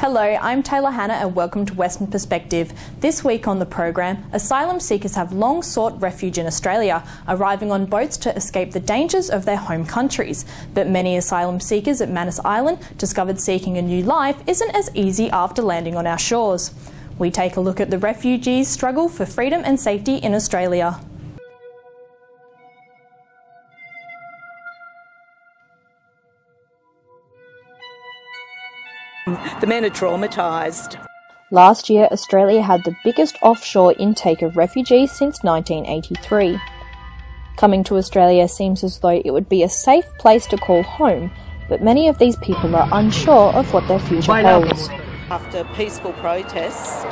Hello, I'm Taylor Hanna and welcome to Western Perspective. This week on the program, asylum seekers have long sought refuge in Australia, arriving on boats to escape the dangers of their home countries. But many asylum seekers at Manus Island discovered seeking a new life isn't as easy after landing on our shores. We take a look at the refugees' struggle for freedom and safety in Australia. The men are traumatised. Last year, Australia had the biggest offshore intake of refugees since 1983. Coming to Australia seems as though it would be a safe place to call home, but many of these people are unsure of what their future holds. After peaceful protests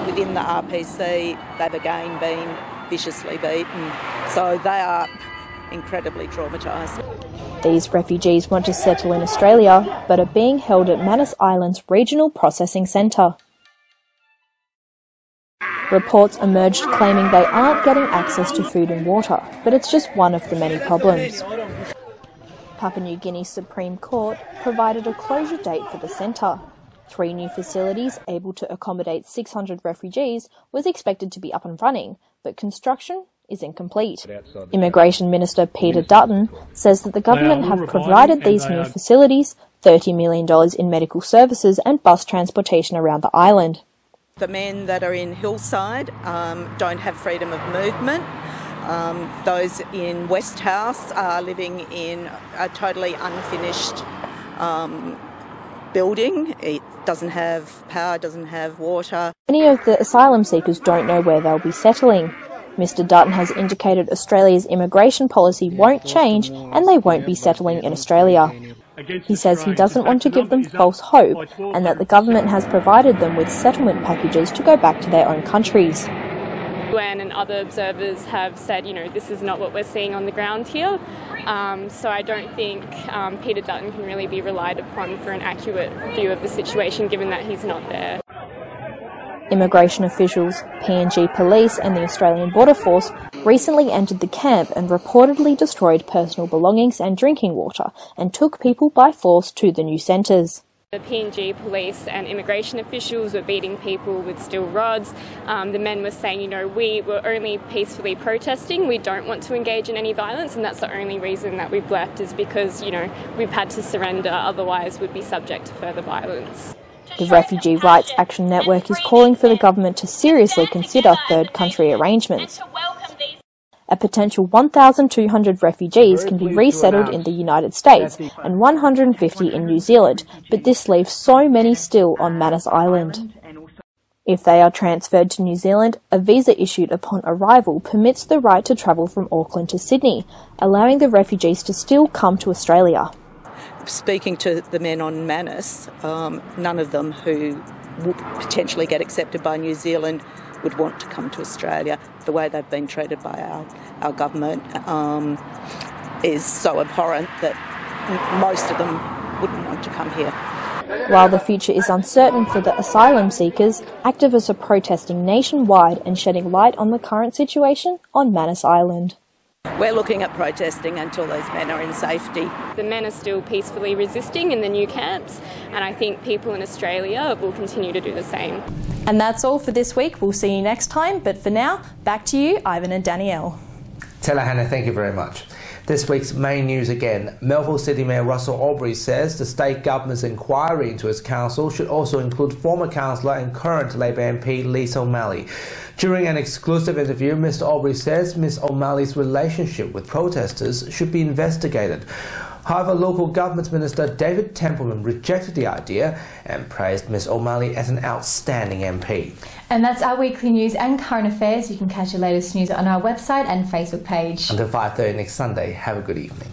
within the RPC, they've again been viciously beaten, so they are incredibly traumatised. These refugees want to settle in Australia, but are being held at Manus Island's Regional Processing Centre. Reports emerged claiming they aren't getting access to food and water, but it's just one of the many problems. Papua New Guinea's Supreme Court provided a closure date for the centre. 3 new facilities able to accommodate 600 refugees was expected to be up and running, but construction is incomplete. Immigration Minister Peter Dutton says that the government have provided these new facilities $30 million in medical services and bus transportation around the island. The men that are in Hillside don't have freedom of movement. Those in West House are living in a totally unfinished building. It doesn't have power, doesn't have water. Many of the asylum seekers don't know where they'll be settling. Mr Dutton has indicated Australia's immigration policy won't change and they won't be settling in Australia. He says he doesn't want to give them false hope and that the government has provided them with settlement packages to go back to their own countries. UN and other observers have said, this is not what we're seeing on the ground here. So I don't think Peter Dutton can really be relied upon for an accurate view of the situation, given that he's not there. Immigration officials, PNG Police and the Australian Border Force recently entered the camp and reportedly destroyed personal belongings and drinking water and took people by force to the new centres. The PNG Police and immigration officials were beating people with steel rods. The men were saying, we were only peacefully protesting, we don't want to engage in any violence, and that's the only reason that we've left is because, we've had to surrender, otherwise we'd be subject to further violence. The Refugee Rights Action Network is calling for the government to seriously consider third country arrangements. A potential 1,200 refugees can be resettled in the United States and 150 in New Zealand, but this leaves so many still on Manus Island. If they are transferred to New Zealand, a visa issued upon arrival permits the right to travel from Auckland to Sydney, allowing the refugees to still come to Australia. Speaking to the men on Manus, none of them who would potentially get accepted by New Zealand would want to come to Australia. The way they've been treated by our government is so abhorrent that most of them wouldn't want to come here. While the future is uncertain for the asylum seekers, activists are protesting nationwide and shedding light on the current situation on Manus Island. We're looking at protesting until those men are in safety. The men are still peacefully resisting in the new camps, and I think people in Australia will continue to do the same. And that's all for this week. We'll see you next time, but for now, back to you, Ivan and Danielle. Taylor Hanna, thank you very much. This week's main news again. Melville City Mayor Russell Aubrey says the state government's inquiry into its council should also include former councillor and current Labor MP Lisa O'Malley. During an exclusive interview, Mr Aubrey says Ms O'Malley's relationship with protesters should be investigated. However, local government minister David Templeman rejected the idea and praised Ms O'Malley as an outstanding MP. And that's our weekly news and current affairs. You can catch the latest news on our website and Facebook page. Until 5:30 next Sunday, have a good evening.